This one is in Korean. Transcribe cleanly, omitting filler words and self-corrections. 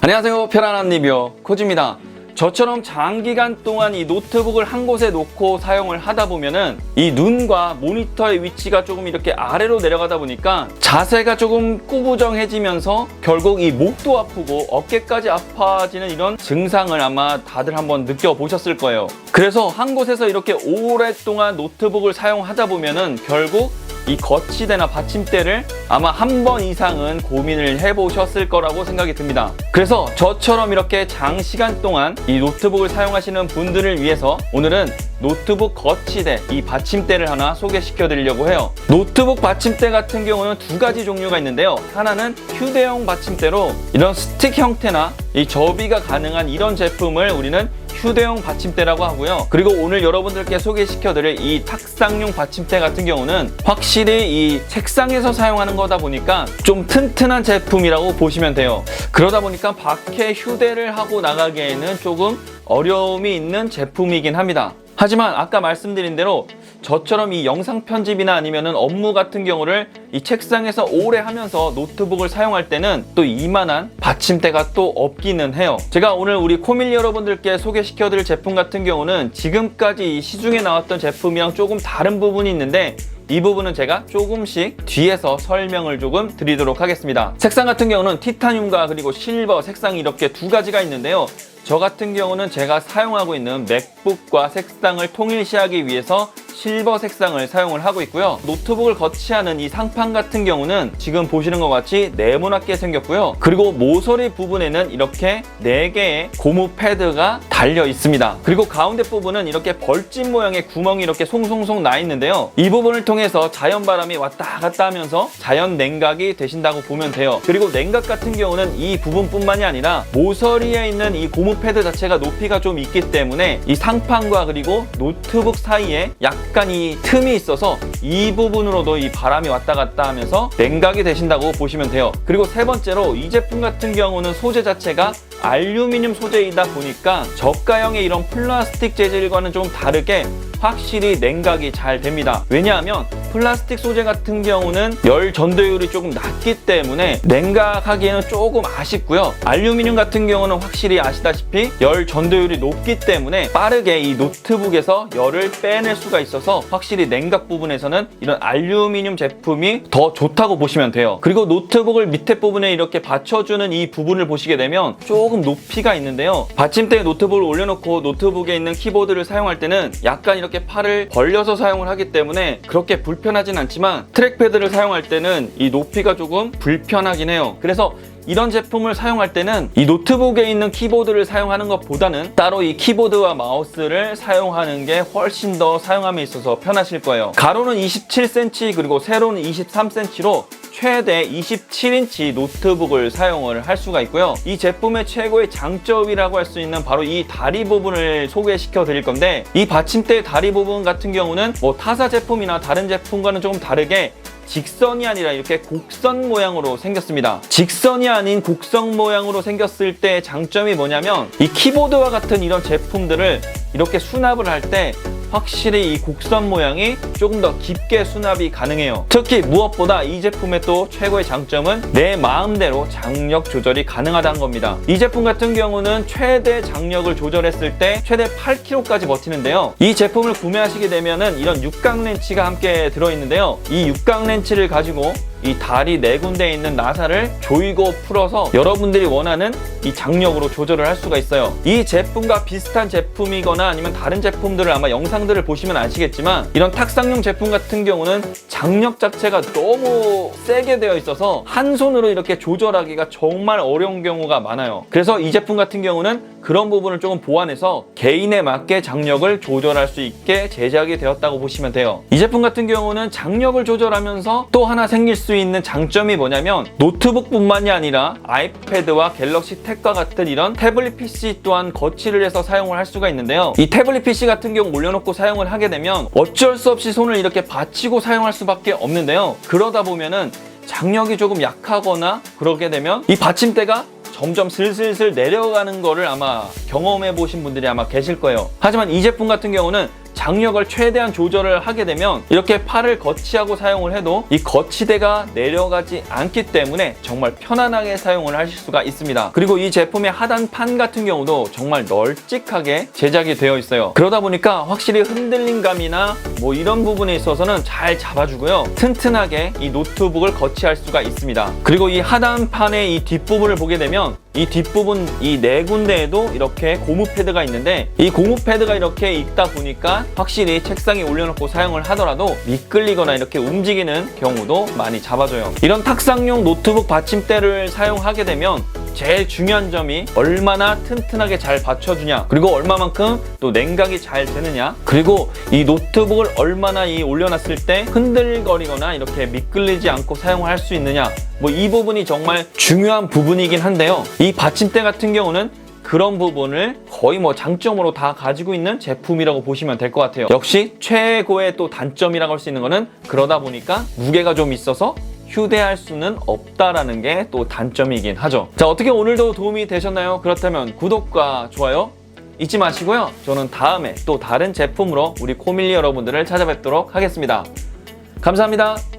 안녕하세요, 편안한 리뷰어 코지입니다. 저처럼 장기간 동안 이 노트북을 한 곳에 놓고 사용을 하다 보면은 이 눈과 모니터의 위치가 조금 이렇게 아래로 내려가다 보니까 자세가 조금 꾸부정해지면서 결국 이 목도 아프고 어깨까지 아파지는 이런 증상을 아마 다들 한번 느껴보셨을 거예요. 그래서 한 곳에서 이렇게 오랫동안 노트북을 사용하다 보면은 결국 이 거치대나 받침대를 아마 한 번 이상은 고민을 해보셨을 거라고 생각이 듭니다. 그래서 저처럼 이렇게 장시간 동안 이 노트북을 사용하시는 분들을 위해서 오늘은 노트북 거치대, 이 받침대를 하나 소개시켜 드리려고 해요. 노트북 받침대 같은 경우는 두 가지 종류가 있는데요. 하나는 휴대용 받침대로 이런 스틱 형태나 이 접이가 가능한 이런 제품을 우리는 휴대용 받침대라고 하고요. 그리고 오늘 여러분들께 소개시켜드릴 이 탁상용 받침대 같은 경우는 확실히 이 책상에서 사용하는 거다 보니까 좀 튼튼한 제품이라고 보시면 돼요. 그러다 보니까 밖에 휴대를 하고 나가기에는 조금 어려움이 있는 제품이긴 합니다. 하지만 아까 말씀드린 대로 저처럼 이 영상 편집이나 아니면은 업무 같은 경우를 이 책상에서 오래 하면서 노트북을 사용할 때는 또 이만한 받침대가 또 없기는 해요. 제가 오늘 우리 코밀 여러분들께 소개시켜드릴 제품 같은 경우는 지금까지 이 시중에 나왔던 제품이랑 조금 다른 부분이 있는데 이 부분은 제가 조금씩 뒤에서 설명을 조금 드리도록 하겠습니다. 색상 같은 경우는 티타늄과 그리고 실버 색상이 이렇게 두 가지가 있는데요. 저 같은 경우는 제가 사용하고 있는 맥북과 색상을 통일시하기 위해서 실버 색상을 사용을 하고 있고요. 노트북을 거치하는 이 상판 같은 경우는 지금 보시는 것 같이 네모나게 생겼고요. 그리고 모서리 부분에는 이렇게 4개의 고무 패드가 달려 있습니다. 그리고 가운데 부분은 이렇게 벌집 모양의 구멍이 이렇게 송송송 나 있는데요. 이 부분을 통해서 자연 바람이 왔다 갔다 하면서 자연 냉각이 되신다고 보면 돼요. 그리고 냉각 같은 경우는 이 부분뿐만이 아니라 모서리에 있는 이 고무 패드 자체가 높이가 좀 있기 때문에 이 상판과 그리고 노트북 사이에 약간 이 틈이 있어서 이 부분으로도 이 바람이 왔다 갔다 하면서 냉각이 되신다고 보시면 돼요. 그리고 세 번째로 이 제품 같은 경우는 소재 자체가 알루미늄 소재이다 보니까 저가형의 이런 플라스틱 재질과는 좀 다르게 확실히 냉각이 잘 됩니다. 왜냐하면 플라스틱 소재 같은 경우는 열 전도율이 조금 낮기 때문에 냉각하기에는 조금 아쉽고요. 알루미늄 같은 경우는 확실히 아시다시피 열 전도율이 높기 때문에 빠르게 이 노트북에서 열을 빼낼 수가 있어서 확실히 냉각 부분에서는 이런 알루미늄 제품이 더 좋다고 보시면 돼요. 그리고 노트북을 밑에 부분에 이렇게 받쳐주는 이 부분을 보시게 되면 조금 높이가 있는데요. 받침대에 노트북을 올려놓고 노트북에 있는 키보드를 사용할 때는 약간 이렇게 팔을 벌려서 사용을 하기 때문에 그렇게 불편하진 않지만 트랙패드를 사용할 때는 이 높이가 조금 불편하긴 해요. 그래서 이런 제품을 사용할 때는 이 노트북에 있는 키보드를 사용하는 것보다는 따로 이 키보드와 마우스를 사용하는 게 훨씬 더 사용함에 있어서 편하실 거예요. 가로는 27cm 그리고 세로는 23cm로 최대 27인치 노트북을 사용을 할 수가 있고요. 이 제품의 최고의 장점이라고 할 수 있는 바로 이 다리 부분을 소개시켜 드릴 건데, 이 받침대의 다리 부분 같은 경우는 뭐 타사 제품이나 다른 제품과는 조금 다르게 직선이 아니라 이렇게 곡선 모양으로 생겼습니다. 직선이 아닌 곡선 모양으로 생겼을 때 장점이 뭐냐면 이 키보드와 같은 이런 제품들을 이렇게 수납을 할 때 확실히 이 곡선 모양이 조금 더 깊게 수납이 가능해요. 특히 무엇보다 이 제품의 또 최고의 장점은 내 마음대로 장력 조절이 가능하다는 겁니다. 이 제품 같은 경우는 최대 장력을 조절했을 때 최대 8kg까지 버티는데요. 이 제품을 구매하시게 되면은 이런 육각 렌치가 함께 들어있는데요. 이 육각 렌치를 가지고 이 다리 4군데에 있는 나사를 조이고 풀어서 여러분들이 원하는 이 장력으로 조절을 할 수가 있어요. 이 제품과 비슷한 제품이거나 아니면 다른 제품들을 아마 영상들을 보시면 아시겠지만 이런 탁상용 제품 같은 경우는 장력 자체가 너무 세게 되어 있어서 한 손으로 이렇게 조절하기가 정말 어려운 경우가 많아요. 그래서 이 제품 같은 경우는 그런 부분을 조금 보완해서 개인에 맞게 장력을 조절할 수 있게 제작이 되었다고 보시면 돼요. 이 제품 같은 경우는 장력을 조절하면서 또 하나 생길 수 있는 장점이 뭐냐면 노트북뿐만이 아니라 아이패드와 갤럭시 탭과 같은 이런 태블릿 PC 또한 거치를 해서 사용을 할 수가 있는데요. 이 태블릿 PC 같은 경우 올려놓고 사용을 하게 되면 어쩔 수 없이 손을 이렇게 받치고 사용할 수밖에 없는데요. 그러다 보면은 장력이 조금 약하거나 그러게 되면 이 받침대가 점점 슬슬슬 내려가는 거를 아마 경험해 보신 분들이 아마 계실 거예요. 하지만 이 제품 같은 경우는 장력을 최대한 조절을 하게 되면 이렇게 팔을 거치하고 사용을 해도 이 거치대가 내려가지 않기 때문에 정말 편안하게 사용을 하실 수가 있습니다. 그리고 이 제품의 하단판 같은 경우도 정말 널찍하게 제작이 되어 있어요. 그러다 보니까 확실히 흔들림감이나 뭐 이런 부분에 있어서는 잘 잡아주고요. 튼튼하게 이 노트북을 거치할 수가 있습니다. 그리고 이 하단판의 이 뒷부분을 보게 되면 이 뒷부분 이 네 군데에도 이렇게 고무 패드가 있는데 이 고무 패드가 이렇게 있다 보니까 확실히 책상에 올려놓고 사용을 하더라도 미끌리거나 이렇게 움직이는 경우도 많이 잡아줘요. 이런 탁상용 노트북 받침대를 사용하게 되면 제일 중요한 점이 얼마나 튼튼하게 잘 받쳐주냐, 그리고 얼마만큼 또 냉각이 잘 되느냐, 그리고 이 노트북을 얼마나 올려놨을 때 흔들거리거나 이렇게 미끌리지 않고 사용을 할 수 있느냐, 뭐 이 부분이 정말 중요한 부분이긴 한데요. 이 받침대 같은 경우는 그런 부분을 거의 뭐 장점으로 다 가지고 있는 제품이라고 보시면 될 것 같아요. 역시 최고의 또 단점이라고 할 수 있는 거는 그러다 보니까 무게가 좀 있어서 휴대할 수는 없다라는 게 또 단점이긴 하죠. 자, 어떻게 오늘도 도움이 되셨나요? 그렇다면 구독과 좋아요 잊지 마시고요. 저는 다음에 또 다른 제품으로 우리 코밀리 여러분들을 찾아뵙도록 하겠습니다. 감사합니다.